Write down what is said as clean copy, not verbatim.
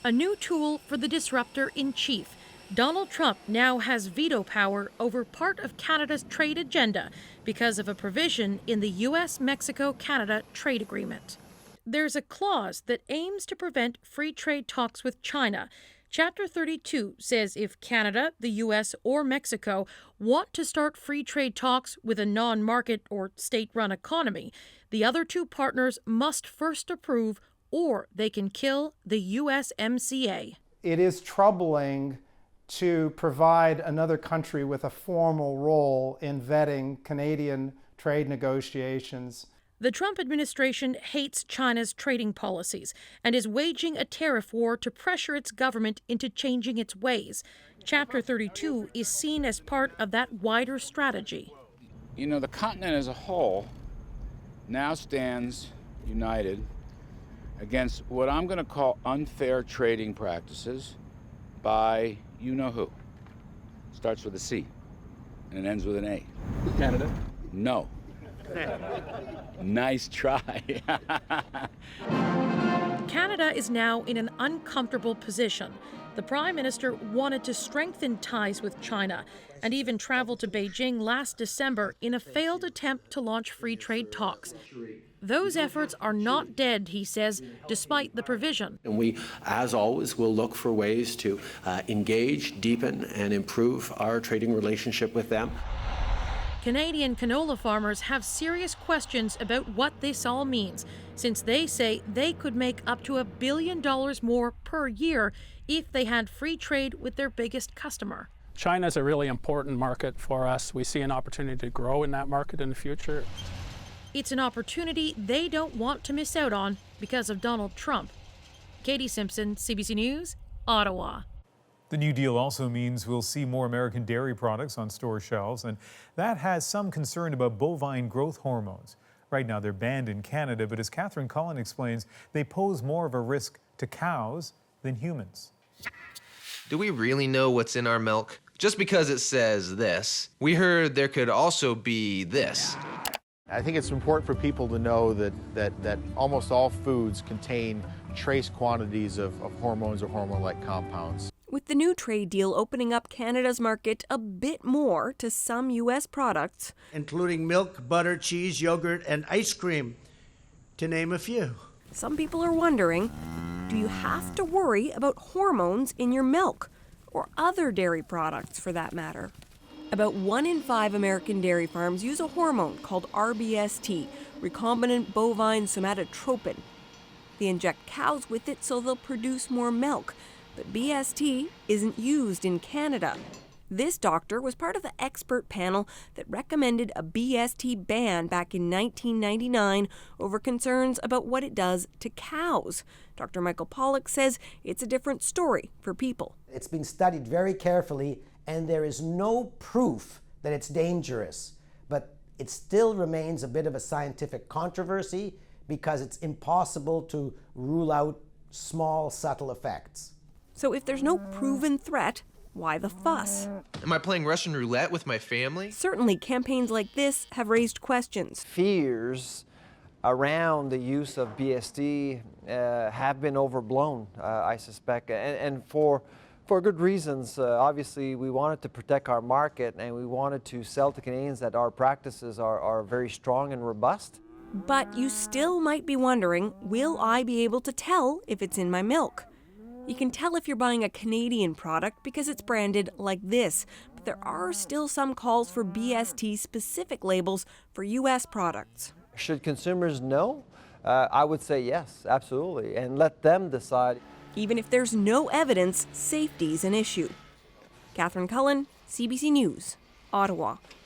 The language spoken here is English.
A new tool for the disruptor in chief. Donald Trump now has veto power over part of Canada's trade agenda because of a provision in the US-Mexico-Canada trade agreement. There's a clause that aims to prevent free trade talks with China. Chapter 32 says if Canada, the US, or Mexico want to start free trade talks with a non-market or state-run economy, the other two partners must first approve or they can kill the USMCA. It is troubling to provide another country with a formal role in vetting Canadian trade negotiations. The Trump administration hates China's trading policies and is waging a tariff war to pressure its government into changing its ways. Chapter 32 is seen as part of that wider strategy. You know, the continent as a whole now stands united against what I'm going to call unfair trading practices by you-know-who. Starts with a C and it ends with an A. Canada? No. Nice try. Canada is now in an uncomfortable position. The Prime Minister wanted to strengthen ties with China and even traveled to Beijing last December in a failed attempt to launch free trade talks. Those efforts are not dead, he says, despite the provision. And we, as always, will look for ways to engage, deepen, and improve our trading relationship with them. Canadian canola farmers have serious questions about what this all means, since they say they could make up to $1 billion more per year if they had free trade with their biggest customer. China is a really important market for us. We see an opportunity to grow in that market in the future. It's an opportunity they don't want to miss out on because of Donald Trump. Katie Simpson, CBC News, Ottawa. The new deal also means we'll see more American dairy products on store shelves, and that has some concern about bovine growth hormones. Right now they're banned in Canada, but as Catherine Cullen explains, they pose more of a risk to cows than humans. Do we really know what's in our milk? Just because it says this, we heard there could also be this. I think it's important for people to know that almost all foods contain trace quantities of hormones or hormone-like compounds. With the new trade deal opening up Canada's market a bit more to some U.S. products, including milk, butter, cheese, yogurt, and ice cream, to name a few. Some people are wondering, do you have to worry about hormones in your milk, or other dairy products for that matter? About 1 in 5 American dairy farms use a hormone called RBST, recombinant bovine somatotropin. They inject cows with it so they'll produce more milk, but BST isn't used in Canada. This doctor was part of the expert panel that recommended a BST ban back in 1999 over concerns about what it does to cows. Dr. Michael Pollack says it's a different story for people. It's been studied very carefully, and there is no proof that it's dangerous, but it still remains a bit of a scientific controversy because it's impossible to rule out small, subtle effects. So if there's no proven threat, why the fuss? Am I playing Russian roulette with my family? Certainly, campaigns like this have raised questions. Fears around the use of BST have been overblown, I suspect, and for good reasons. Obviously, we wanted to protect our market, and we wanted to sell to Canadians that our practices are very strong and robust. But you still might be wondering, will I be able to tell if it's in my milk? You can tell if you're buying a Canadian product because it's branded like this, but there are still some calls for BST-specific labels for U.S. products. Should consumers know? I would say yes, absolutely, and let them decide. Even if there's no evidence, safety's an issue. Catherine Cullen, CBC News, Ottawa.